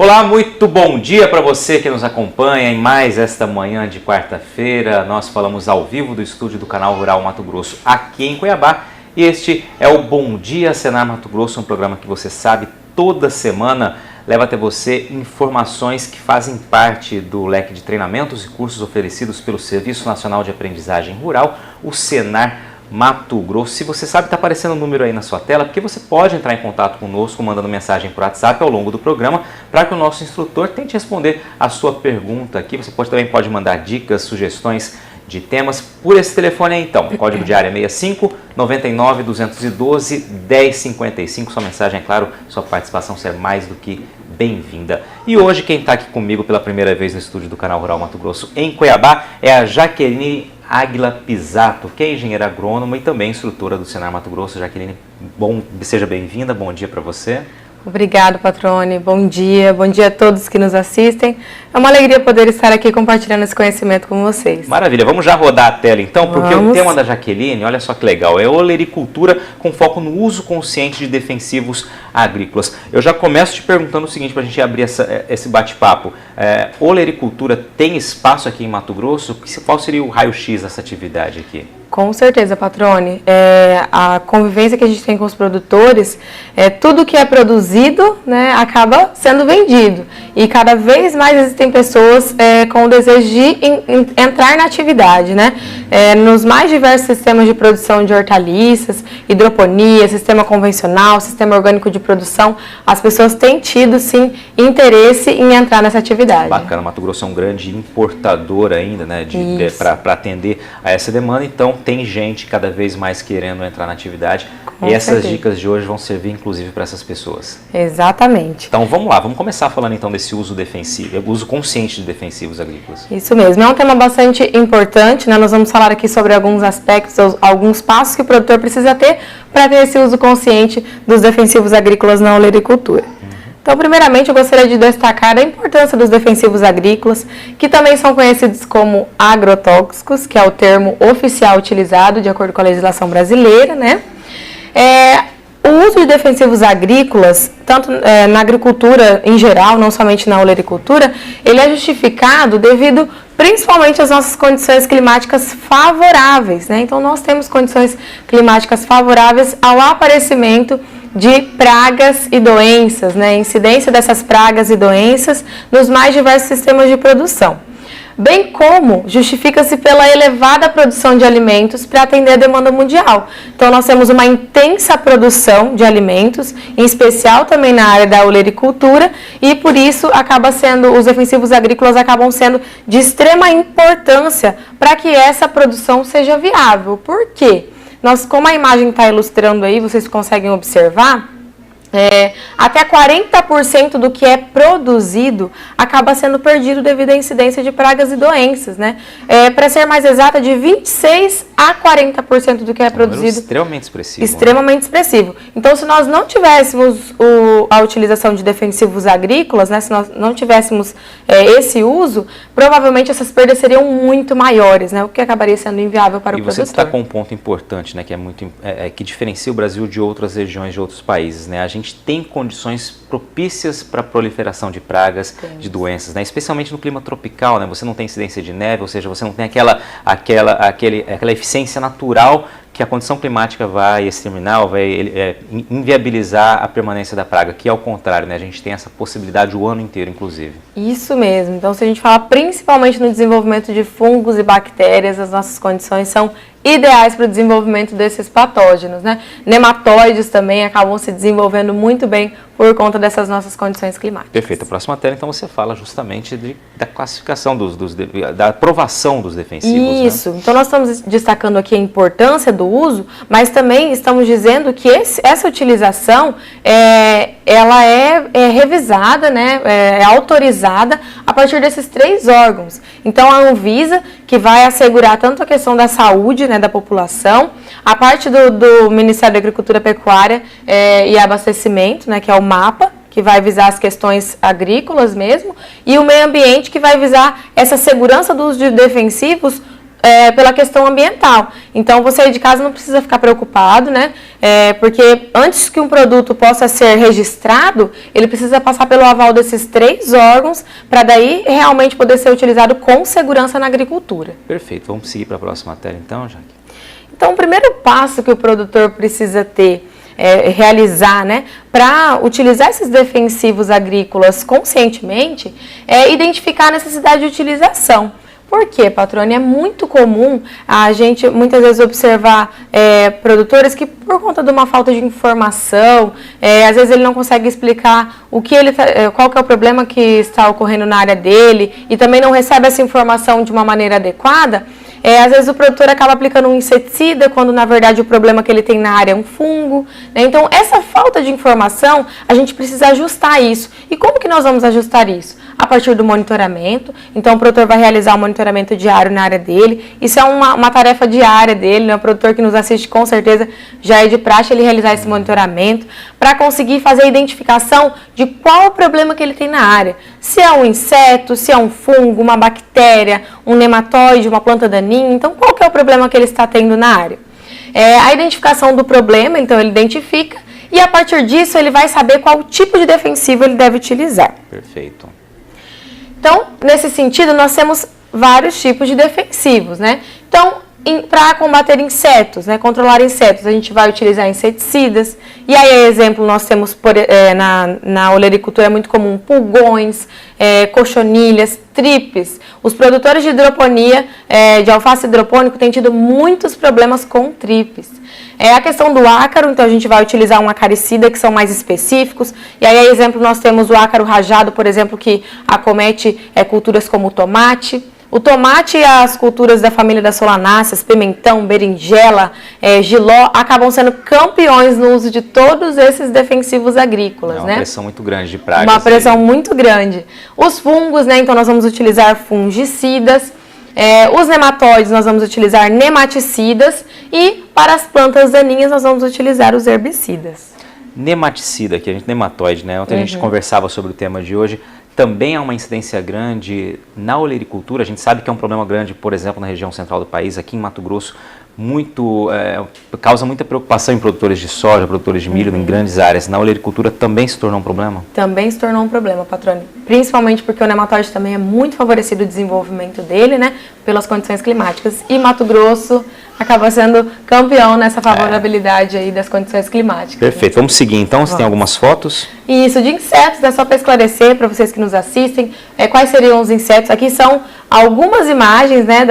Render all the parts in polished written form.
Olá, muito bom dia para você que nos acompanha em mais esta manhã de quarta-feira. Nós falamos ao vivo do estúdio do Canal Rural Mato Grosso aqui em Cuiabá. E este é o Bom Dia Senar Mato Grosso, um programa que você sabe toda semana leva até você informações que fazem parte do leque de treinamentos e cursos oferecidos pelo Serviço Nacional de Aprendizagem Rural, o Senar Mato Grosso. Se você sabe, está aparecendo um número aí na sua tela, porque você pode entrar em contato conosco mandando mensagem por WhatsApp ao longo do programa para que o nosso instrutor tente responder a sua pergunta aqui. Você também pode mandar dicas, sugestões de temas por esse telefone aí então. O código de área é 65 99 212 1055. Sua mensagem, é claro, sua participação será mais do que bem-vinda. E hoje quem está aqui comigo pela primeira vez no estúdio do Canal Rural Mato Grosso em Cuiabá é a Jaqueline Águila Pisato, que é engenheira agrônoma e também instrutora do Senar Mato Grosso. Jaqueline, seja bem-vinda, bom dia para você. Obrigado, Patrone. Bom dia a todos que nos assistem. É uma alegria poder estar aqui compartilhando esse conhecimento com vocês. Maravilha, vamos já rodar a tela então, porque o tema da Jaqueline, olha só que legal, é olericultura com foco no uso consciente de defensivos agrícolas. Eu já começo te perguntando o seguinte, para a gente abrir esse bate-papo. Olericultura tem espaço aqui em Mato Grosso? Qual seria o raio-x dessa atividade aqui? Com certeza, Patrone. A convivência que a gente tem com os produtores, tudo que é produzido, né, acaba sendo vendido. E cada vez mais existem pessoas com o desejo de entrar na atividade, né? Nos mais diversos sistemas de produção de hortaliças, hidroponia, sistema convencional, sistema orgânico de produção, as pessoas têm tido, sim, interesse em entrar nessa atividade. Bacana, Mato Grosso é um grande importador ainda, né, para atender a essa demanda, então tem gente cada vez mais querendo entrar na atividade. Com e essas certeza. Dicas de hoje vão servir inclusive para essas pessoas. Exatamente. Então vamos lá, vamos começar falando então desse uso defensivo, uso consciente de defensivos agrícolas. Isso mesmo, é um tema bastante importante, né? Nós vamos falar aqui sobre alguns aspectos, alguns passos que o produtor precisa ter para ter esse uso consciente dos defensivos agrícolas na olericultura. Então, primeiramente, eu gostaria de destacar a importância dos defensivos agrícolas, que também são conhecidos como agrotóxicos, que é o termo oficial utilizado de acordo com a legislação brasileira, né? O uso de defensivos agrícolas, tanto na agricultura em geral, não somente na olericultura, ele é justificado devido principalmente às nossas condições climáticas favoráveis, né? Então, nós temos condições climáticas favoráveis ao aparecimento de pragas e doenças, né? Incidência dessas pragas e doenças nos mais diversos sistemas de produção. Bem como justifica-se pela elevada produção de alimentos para atender a demanda mundial. Então, nós temos uma intensa produção de alimentos, em especial também na área da olericultura, e por isso os defensivos agrícolas acabam sendo de extrema importância para que essa produção seja viável. Por quê? Como a imagem está ilustrando aí, vocês conseguem observar, até 40% do que é produzido acaba sendo perdido devido à incidência de pragas e doenças, né? Para ser mais exata, de 26% a 40% do que é produzido. Extremamente expressivo. Extremamente expressivo. Então, se nós não tivéssemos a utilização de defensivos agrícolas, né? Se nós não tivéssemos esse uso, provavelmente essas perdas seriam muito maiores, né? O que acabaria sendo inviável para o produtor. E você destacou um ponto importante, né? Que que diferencia o Brasil de outras regiões, de outros países, né? A gente tem condições propícias para a proliferação de pragas, de doenças, né? Especialmente no clima tropical, né? Você não tem incidência de neve, ou seja, você não tem aquela eficiência natural que a condição climática vai exterminar, vai inviabilizar a permanência da praga, que ao contrário, né? A gente tem essa possibilidade o ano inteiro, inclusive. Isso mesmo. Então, se a gente falar principalmente no desenvolvimento de fungos e bactérias, as nossas condições são ideais para o desenvolvimento desses patógenos, né? Nematóides também acabam se desenvolvendo muito bem por conta dessas nossas condições climáticas. Perfeito. A próxima tela, então, você fala justamente da classificação, da aprovação dos defensivos. Isso. Né? Então, nós estamos destacando aqui a importância do uso, mas também estamos dizendo que essa utilização, ela é revisada, né? É autorizada a partir desses 3 órgãos. Então, a Anvisa, que vai assegurar tanto a questão da saúde, né, da população, a parte do Ministério da Agricultura, Pecuária e Abastecimento, né, que é o MAPA, que vai visar as questões agrícolas mesmo, e o meio ambiente, que vai visar essa segurança do uso de defensivos pela questão ambiental. Então, você aí de casa não precisa ficar preocupado, né? Porque antes que um produto possa ser registrado, ele precisa passar pelo aval desses 3 órgãos para daí realmente poder ser utilizado com segurança na agricultura. Perfeito. Vamos seguir para a próxima tela então, Jaque? Então, o primeiro passo que o produtor precisa realizar, né, para utilizar esses defensivos agrícolas conscientemente, é identificar a necessidade de utilização. Por quê, patrônio? É muito comum a gente muitas vezes observar produtores que, por conta de uma falta de informação, às vezes ele não consegue explicar qual que é o problema que está ocorrendo na área dele e também não recebe essa informação de uma maneira adequada. Às vezes o produtor acaba aplicando um inseticida, quando na verdade o problema que ele tem na área é um fungo, né? Então, essa falta de informação, a gente precisa ajustar isso. E como que nós vamos ajustar isso? A partir do monitoramento. Então, o produtor vai realizar um monitoramento diário na área dele. Isso é uma tarefa diária dele, né? O produtor que nos assiste, com certeza, já é de praxe ele realizar esse monitoramento, para conseguir fazer a identificação de qual é o problema que ele tem na área. Se é um inseto, se é um fungo, uma bactéria, um nematóide, uma planta daninha. Então, qual que é o problema que ele está tendo na área? A identificação do problema, então ele identifica, e a partir disso ele vai saber qual tipo de defensivo ele deve utilizar. Perfeito. Então, nesse sentido, nós temos vários tipos de defensivos, né? Então, para combater insetos, né, controlar insetos, a gente vai utilizar inseticidas. E aí, exemplo, nós temos na olericultura é muito comum pulgões, cochonilhas, tripes. Os produtores de hidroponia, de alface hidropônico, têm tido muitos problemas com tripes. A questão do ácaro, então a gente vai utilizar um acaricida que são mais específicos. E aí, exemplo, nós temos o ácaro rajado, por exemplo, que acomete culturas como o tomate. O tomate e as culturas da família das solanáceas, pimentão, berinjela, jiló, acabam sendo campeões no uso de todos esses defensivos agrícolas, né? Uma pressão muito grande de pragas. Uma pressão muito grande. Os fungos, né? Então nós vamos utilizar fungicidas. Os nematóides nós vamos utilizar nematicidas. E para as plantas daninhas nós vamos utilizar os herbicidas. Nematicida, que a gente nematóide, né? Ontem a gente conversava sobre o tema de hoje. Também há uma incidência grande na olericultura. A gente sabe que é um problema grande, por exemplo, na região central do país, aqui em Mato Grosso, causa muita preocupação em produtores de soja, produtores de milho, em grandes áreas. Na olericultura também se tornou um problema? Também se tornou um problema, patrônio. Principalmente porque o nematóide também é muito favorecido o desenvolvimento dele, né, pelas condições climáticas. E Mato Grosso acaba sendo campeão nessa favorabilidade aí das condições climáticas. Perfeito. Vamos seguir então, você tem algumas fotos? Isso, de insetos, só para esclarecer para vocês que nos assistem, quais seriam os insetos. Aqui são algumas imagens, né,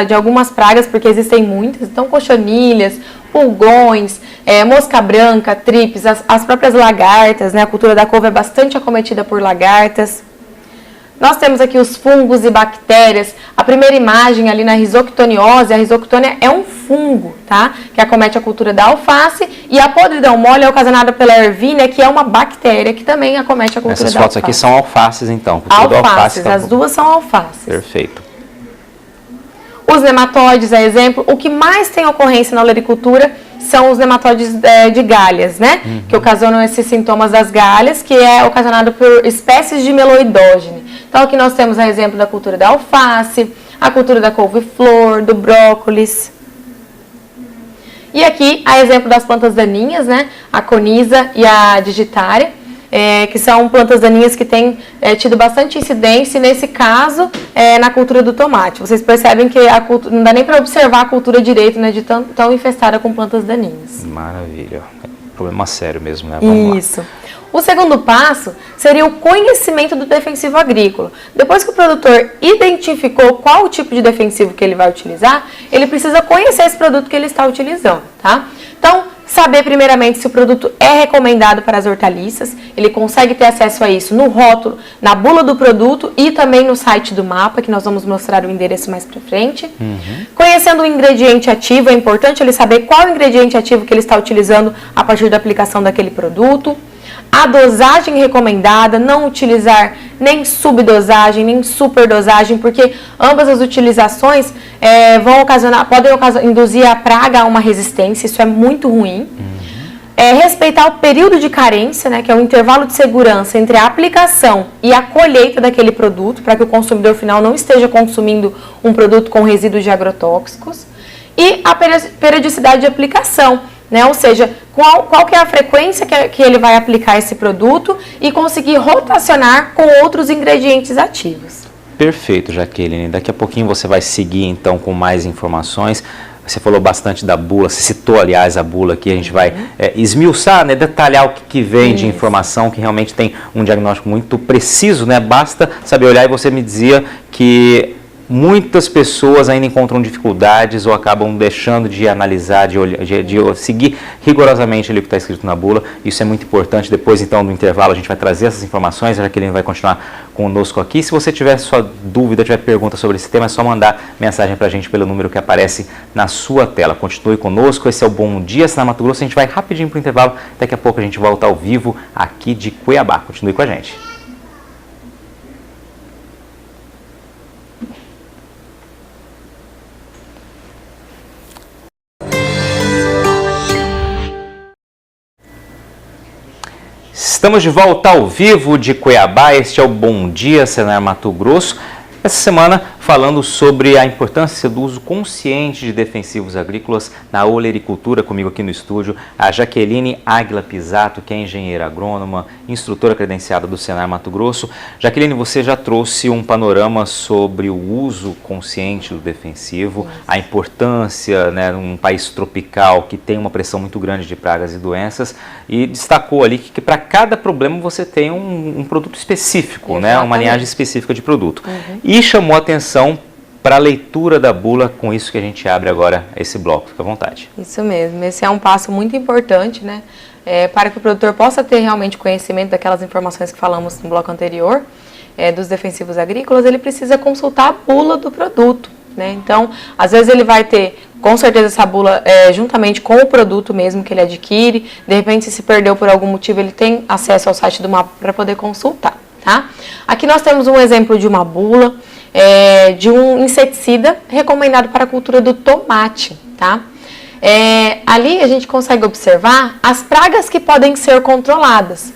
de algumas pragas, porque existem muitas. Então, cochonilhas, pulgões, mosca branca, tripes, as próprias lagartas, né, a cultura da couve é bastante acometida por lagartas. Nós temos aqui os fungos e bactérias. A primeira imagem ali na risoctoniose, a risoctônia é um fungo, tá? Que acomete a cultura da alface, e a podridão mole é ocasionada pela ervínia, que é uma bactéria que também acomete a cultura da alface. Essas fotos aqui são alfaces, então. Alfaces, as duas são alfaces. Perfeito. Os nematóides, a exemplo, o que mais tem ocorrência na olericultura são os nematóides de galhas, né? Que ocasionam esses sintomas das galhas, que é ocasionado por espécies de meloidógene. Então, aqui nós temos a exemplo da cultura da alface, a cultura da couve-flor, do brócolis. E aqui, a exemplo das plantas daninhas, né? A coniza e a digitária, que são plantas daninhas que têm tido bastante incidência, e nesse caso, na cultura do tomate. Vocês percebem que não dá nem para observar a cultura direito, né, de tão infestada com plantas daninhas. Maravilha. Problema sério mesmo, né? Vamos Isso. Lá. O segundo passo seria o conhecimento do defensivo agrícola. Depois que o produtor identificou qual o tipo de defensivo que ele vai utilizar, ele precisa conhecer esse produto que ele está utilizando, tá? Então, saber primeiramente se o produto é recomendado para as hortaliças, ele consegue ter acesso a isso no rótulo, na bula do produto e também no site do mapa, que nós vamos mostrar o endereço mais para frente. Conhecendo o ingrediente ativo, é importante ele saber qual o ingrediente ativo que ele está utilizando a partir da aplicação daquele produto. A dosagem recomendada, não utilizar nem subdosagem, nem superdosagem, porque ambas as utilizações podem induzir a praga a uma resistência, isso é muito ruim. respeitar o período de carência, né, que é o intervalo de segurança entre a aplicação e a colheita daquele produto, para que o consumidor final não esteja consumindo um produto com resíduos de agrotóxicos, e a periodicidade de aplicação, né, ou seja, qual que é a frequência que ele vai aplicar esse produto e conseguir rotacionar com outros ingredientes ativos. Perfeito, Jaqueline. Daqui a pouquinho você vai seguir então com mais informações. Você falou bastante da bula, você citou, aliás, a bula aqui, a gente vai esmiuçar, né, detalhar o que vem de informação, que realmente tem um diagnóstico muito preciso, né? Basta saber olhar, e você me dizia que muitas pessoas ainda encontram dificuldades ou acabam deixando de analisar, de seguir rigorosamente ali o que está escrito na bula. Isso é muito importante. Depois, então, do intervalo, a gente vai trazer essas informações. A Jaqueline vai continuar conosco aqui. Se você tiver sua dúvida, tiver pergunta sobre esse tema, é só mandar mensagem para a gente pelo número que aparece na sua tela. Continue conosco. Esse é o Bom Dia Senar Mato Grosso. A gente vai rapidinho para o intervalo. Daqui a pouco a gente volta ao vivo aqui de Cuiabá. Continue com a gente. Estamos de volta ao vivo de Cuiabá, este é o Bom Dia Senar Mato Grosso. Essa semana falando sobre a importância do uso consciente de defensivos agrícolas na olericultura. Comigo aqui no estúdio a Jaqueline Águila Pisato, que é engenheira agrônoma, instrutora credenciada do Senar Mato Grosso. Jaqueline, você já trouxe um panorama sobre o uso consciente do defensivo, a importância, né, num país tropical que tem uma pressão muito grande de pragas e doenças, e destacou ali que para cada problema você tem um produto específico, né, uma linhagem específica de produto. E chamou a atenção para a leitura da bula. Com isso que a gente abre agora esse bloco. Fica à vontade. Isso mesmo. Esse é um passo muito importante, né? Para que o produtor possa ter realmente conhecimento daquelas informações que falamos no bloco anterior, dos defensivos agrícolas, ele precisa consultar a bula do produto, né? Então, às vezes ele vai ter, com certeza, essa bula juntamente com o produto mesmo que ele adquire. De repente, se perdeu por algum motivo, ele tem acesso ao site do MAPA para poder consultar, tá? Aqui nós temos um exemplo de uma bula de um inseticida recomendado para a cultura do tomate, tá? Ali a gente consegue observar as pragas que podem ser controladas.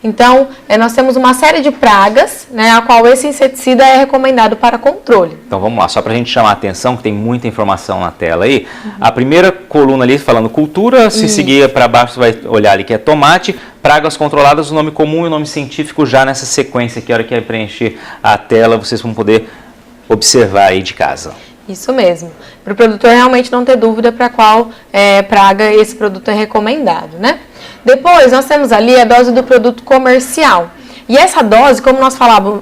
Então, nós temos uma série de pragas, né, a qual esse inseticida é recomendado para controle. Então vamos lá, só para a gente chamar a atenção, que tem muita informação na tela aí. A primeira coluna ali falando cultura, se seguir para baixo você vai olhar ali que é tomate, pragas controladas, o nome comum e o nome científico já nessa sequência aqui. A hora que preencher a tela, vocês vão poder observar aí de casa. Isso mesmo, para o produtor realmente não ter dúvida para qual praga esse produto é recomendado, né? Depois, nós temos ali a dose do produto comercial. E essa dose, como nós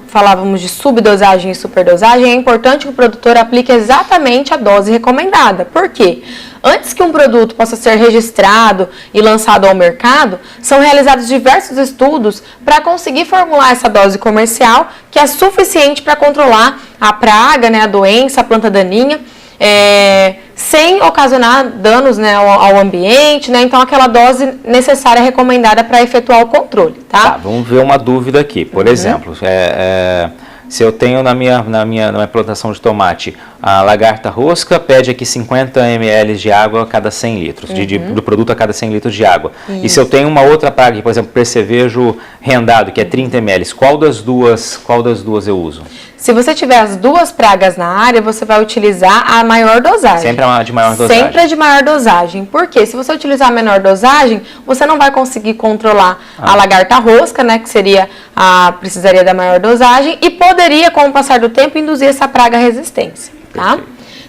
falávamos de subdosagem e superdosagem, é importante que o produtor aplique exatamente a dose recomendada. Por quê? Antes que um produto possa ser registrado e lançado ao mercado, são realizados diversos estudos para conseguir formular essa dose comercial, que é suficiente para controlar a praga, né, a doença, a planta daninha, sem ocasionar danos, né, ao ambiente, né? Então aquela dose necessária recomendada para efetuar o controle, tá? Vamos ver uma dúvida aqui. Por exemplo, se eu tenho na minha plantação de tomate, a lagarta rosca pede aqui 50 ml de água a cada 100 litros, do produto a cada 100 litros de água. Isso. E se eu tenho uma outra praga, por exemplo, percevejo rendado, que é 30 ml, qual das duas eu uso? Se você tiver as duas pragas na área, você vai utilizar a maior dosagem. Sempre a de maior dosagem. Sempre a de maior dosagem. Por quê? Se você utilizar a menor dosagem, você não vai conseguir controlar a lagarta rosca, né, que precisaria da maior dosagem, e poderia, com o passar do tempo, induzir essa praga à resistência, tá?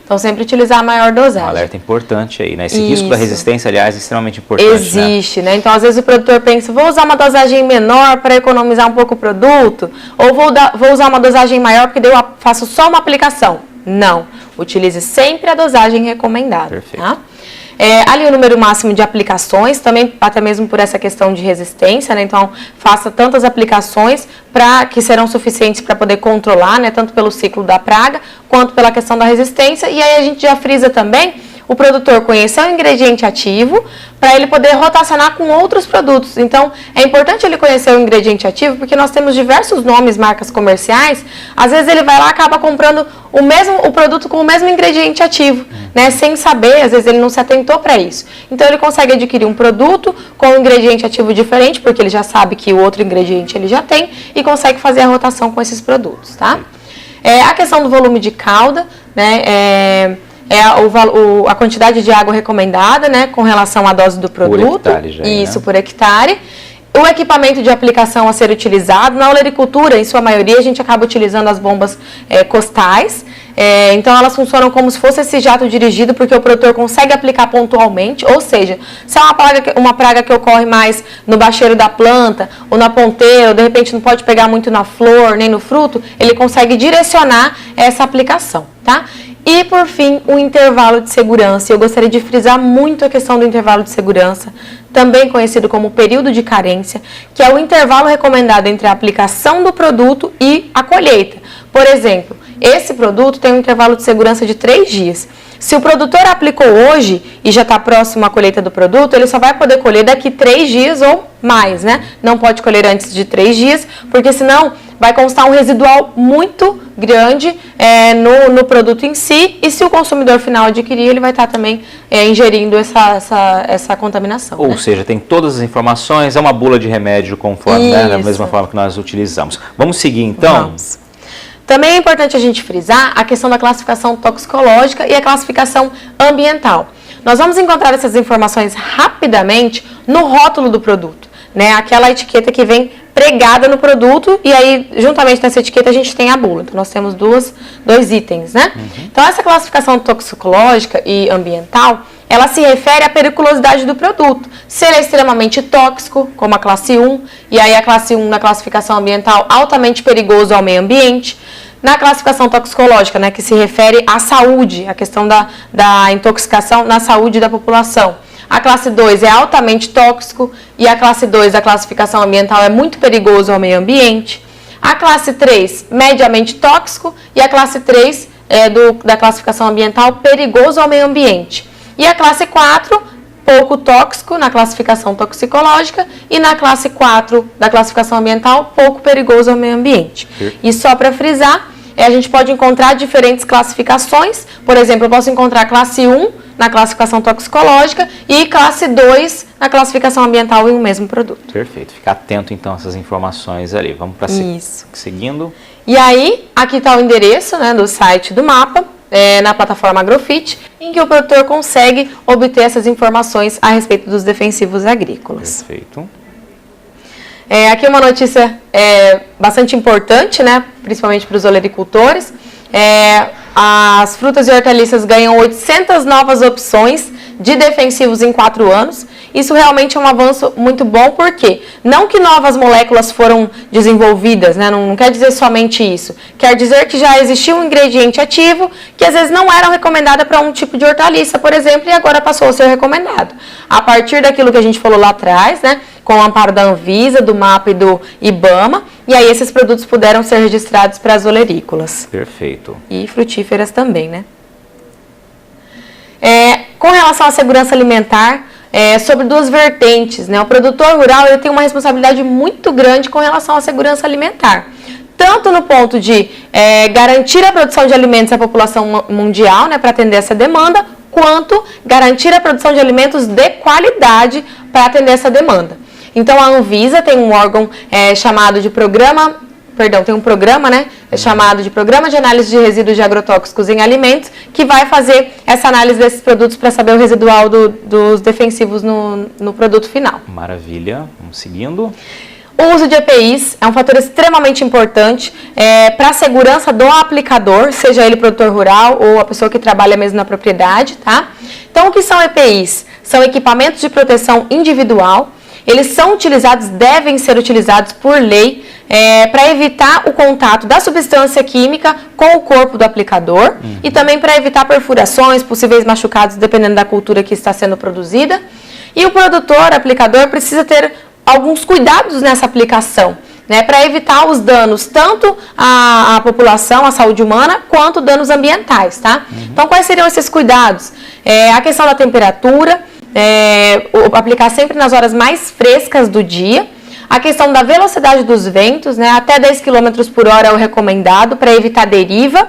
Então, sempre utilizar a maior dosagem. Um alerta importante aí, né? Esse risco da resistência, aliás, é extremamente importante. Existe, né? Então, às vezes o produtor pensa, vou usar uma dosagem menor para economizar um pouco o produto, ou vou usar uma dosagem maior porque daí eu faço só uma aplicação. Não. Utilize sempre a dosagem recomendada. Perfeito. Tá? Ali o número máximo de aplicações, também até mesmo por essa questão de resistência, né? Então faça tantas aplicações que serão suficientes para poder controlar, né? Tanto pelo ciclo da praga, quanto pela questão da resistência. E aí a gente já frisa também o produtor conhecer o ingrediente ativo para ele poder rotacionar com outros produtos. Então, é importante ele conhecer o ingrediente ativo porque nós temos diversos nomes, marcas comerciais. Às vezes ele vai lá e acaba comprando o produto com o mesmo ingrediente ativo, né? Sem saber, às vezes ele não se atentou para isso. Então, ele consegue adquirir um produto com um ingrediente ativo diferente, porque ele já sabe que o outro ingrediente ele já tem e consegue fazer a rotação com esses produtos, tá? A questão do volume de calda, né? A quantidade de água recomendada, né, com relação à dose do produto. Por hectare já, isso, né? por hectare. O equipamento de aplicação a ser utilizado. Na olericultura, em sua maioria, a gente acaba utilizando as bombas costais. Então, elas funcionam como se fosse esse jato dirigido, porque o produtor consegue aplicar pontualmente. Ou seja, se é uma praga que ocorre mais no bacheiro da planta, ou na ponteira, ou de repente não pode pegar muito na flor, nem no fruto, ele consegue direcionar essa aplicação, tá? E, por fim, o intervalo de segurança. Eu gostaria de frisar muito a questão do intervalo de segurança, também conhecido como período de carência, que é o intervalo recomendado entre a aplicação do produto e a colheita. Por exemplo, esse produto tem um intervalo de segurança de 3 dias. Se o produtor aplicou hoje e já está próximo à colheita do produto, ele só vai poder colher daqui 3 dias ou mais, né? Não pode colher antes de 3 dias, porque senão vai constar um residual muito grande no produto em si, e se o consumidor final adquirir, ele vai estar também ingerindo essa contaminação. Ou né? seja, tem todas as informações, é uma bula de remédio conforme, né, da mesma forma que nós utilizamos. Vamos seguir então? Vamos. Também é importante a gente frisar a questão da classificação toxicológica e a classificação ambiental. Nós vamos encontrar essas informações rapidamente no rótulo do produto, né? Aquela etiqueta que vem pregada no produto e aí, juntamente nessa etiqueta, a gente tem a bula. Então, nós temos dois itens, né? Então, essa classificação toxicológica e ambiental, ela se refere à periculosidade do produto. Se ele é extremamente tóxico, como a classe 1, e aí a classe 1 na classificação ambiental, altamente perigoso ao meio ambiente. Na classificação toxicológica, né, que se refere à saúde, a questão da intoxicação na saúde da população. A classe 2 é altamente tóxico e a classe 2 da classificação ambiental é muito perigoso ao meio ambiente. A classe 3, mediamente tóxico, e a classe 3 da classificação ambiental, perigoso ao meio ambiente. E a classe 4, pouco tóxico na classificação toxicológica, e na classe 4 da classificação ambiental, pouco perigoso ao meio ambiente. E só para frisar, a gente pode encontrar diferentes classificações. Por exemplo, eu posso encontrar classe 1 na classificação toxicológica e classe 2 na classificação ambiental em um mesmo produto. Perfeito. Fica atento então a essas informações ali. Vamos para seguindo. E aí, aqui está o endereço, né, do site do mapa, na plataforma Agrofit, em que o produtor consegue obter essas informações a respeito dos defensivos agrícolas. Perfeito. Aqui uma notícia bastante importante, né, principalmente para os olericultores. As frutas e hortaliças ganham 800 novas opções de defensivos em 4 anos. Isso realmente é um avanço muito bom, porque não que novas moléculas foram desenvolvidas, né? Não quer dizer somente isso. Quer dizer que já existia um ingrediente ativo que às vezes não era recomendado para um tipo de hortaliça, por exemplo, e agora passou a ser recomendado. A partir daquilo que a gente falou lá atrás, né? Com o amparo da Anvisa, do MAPA e do IBAMA, e aí esses produtos puderam ser registrados para as olerícolas. Perfeito. E frutíferas também, né? Com relação à segurança alimentar, sobre 2 vertentes, né? O produtor rural ele tem uma responsabilidade muito grande com relação à segurança alimentar. Tanto no ponto de garantir a produção de alimentos à população mundial, né, para atender essa demanda, quanto garantir a produção de alimentos de qualidade para atender essa demanda. Então, a Anvisa tem um órgão chamado de programa, né, chamado de Programa de Análise de Resíduos de Agrotóxicos em Alimentos, que vai fazer essa análise desses produtos para saber o residual dos defensivos no produto final. Maravilha, vamos seguindo. O uso de EPIs é um fator extremamente importante para a segurança do aplicador, seja ele produtor rural ou a pessoa que trabalha mesmo na propriedade, tá? Então, o que são EPIs? São equipamentos de proteção individual. Eles são utilizados, devem ser utilizados por lei, para evitar o contato da substância química com o corpo do aplicador e também para evitar perfurações, possíveis machucados, dependendo da cultura que está sendo produzida. E o produtor, aplicador, precisa ter alguns cuidados nessa aplicação, né, para evitar os danos tanto à população, à saúde humana, quanto danos ambientais, tá? Então, quais seriam esses cuidados? A questão da temperatura, aplicar sempre nas horas mais frescas do dia. A questão da velocidade dos ventos, né, até 10 km por hora é o recomendado para evitar deriva.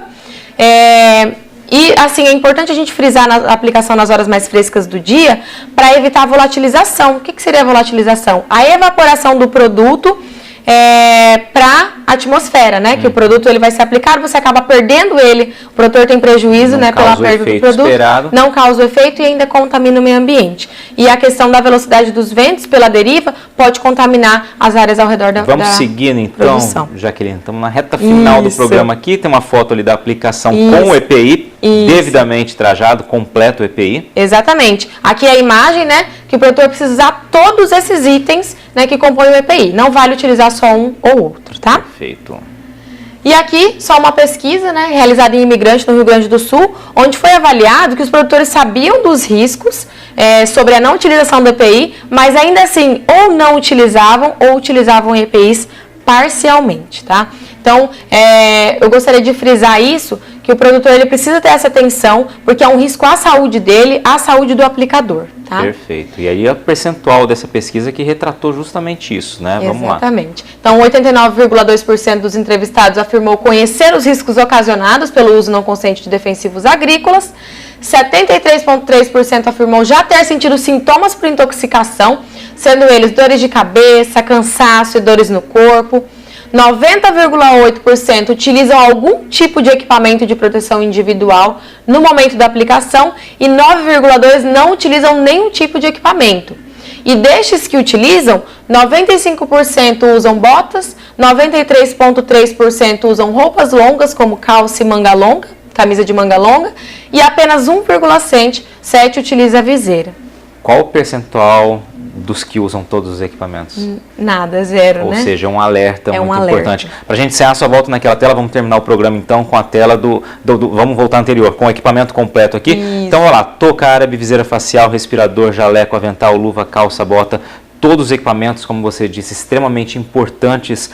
E, assim, é importante a gente frisar na aplicação nas horas mais frescas do dia para evitar a volatilização. O que seria a volatilização? A evaporação do produto para a atmosfera, né? Que o produto ele vai ser aplicado, você acaba perdendo ele, o produtor tem prejuízo, né, pela perda do produto, esperado. Não causa o efeito e ainda contamina o meio ambiente. E a questão da velocidade dos ventos pela deriva pode contaminar as áreas ao redor da Vamos seguindo então, produção. Jaqueline, estamos na reta final do programa aqui, tem uma foto ali da aplicação com o EPI, devidamente trajado, completo o EPI. Exatamente. Aqui é a imagem, né, que o produtor precisa usar todos esses itens, né, que compõem o EPI. Não vale utilizar só um ou outro, tá? Perfeito. E aqui, só uma pesquisa, né, realizada em Imigrante, no Rio Grande do Sul, onde foi avaliado que os produtores sabiam dos riscos sobre a não utilização do EPI, mas ainda assim, ou não utilizavam, ou utilizavam EPIs parcialmente, tá? Então, eu gostaria de frisar isso, que o produtor ele precisa ter essa atenção, porque é um risco à saúde dele, à saúde do aplicador, tá? Perfeito. E aí é o percentual dessa pesquisa que retratou justamente isso, né? Vamos lá. Exatamente. Então, 89,2% dos entrevistados afirmou conhecer os riscos ocasionados pelo uso não consciente de defensivos agrícolas, 73,3% afirmou já ter sentido sintomas por intoxicação, sendo eles dores de cabeça, cansaço e dores no corpo. 90,8% utilizam algum tipo de equipamento de proteção individual no momento da aplicação e 9,2% não utilizam nenhum tipo de equipamento. E destes que utilizam, 95% usam botas, 93,3% usam roupas longas como calça e manga longa, camisa de manga longa, e apenas 1,7% utiliza viseira. Qual o percentual dos que usam todos os equipamentos? Nada, zero, Ou né? seja, um alerta muito importante. Alerta. Para a gente encerrar, só volta naquela tela, vamos terminar o programa então com a tela vamos voltar anterior, com o equipamento completo aqui. Isso. Então, olha lá, touca árabe, viseira facial, respirador, jaleco, avental, luva, calça, bota, todos os equipamentos, como você disse, extremamente importantes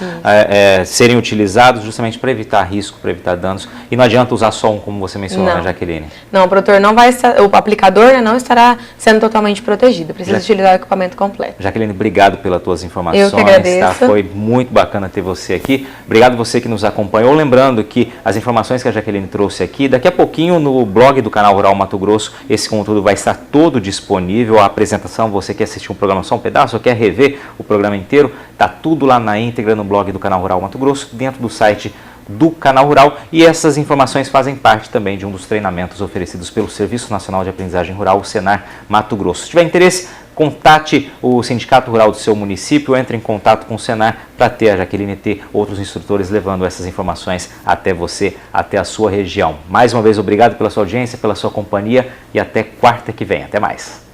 serem utilizados justamente para evitar risco, para evitar danos. E não adianta usar só um, como você mencionou, né, Jaqueline? Não, o produtor não vai estar, o aplicador, né, não estará sendo totalmente protegido. Precisa utilizar o equipamento completo. Jaqueline, obrigado pelas tuas informações. Eu que agradeço. Tá? Foi muito bacana ter você aqui. Obrigado você que nos acompanhou. Lembrando que as informações que a Jaqueline trouxe aqui, daqui a pouquinho no blog do Canal Rural Mato Grosso, esse conteúdo vai estar todo disponível. A apresentação, você quer assistir um programa só um pedaço, ou quer rever o programa inteiro, tá tudo lá na íntegra no blog do Canal Rural Mato Grosso, dentro do site do Canal Rural, e essas informações fazem parte também de um dos treinamentos oferecidos pelo Serviço Nacional de Aprendizagem Rural, o Senar Mato Grosso. Se tiver interesse, contate o Sindicato Rural do seu município, entre em contato com o Senar para ter a Jaqueline e ter outros instrutores levando essas informações até você, até a sua região. Mais uma vez, obrigado pela sua audiência, pela sua companhia e até quarta que vem. Até mais.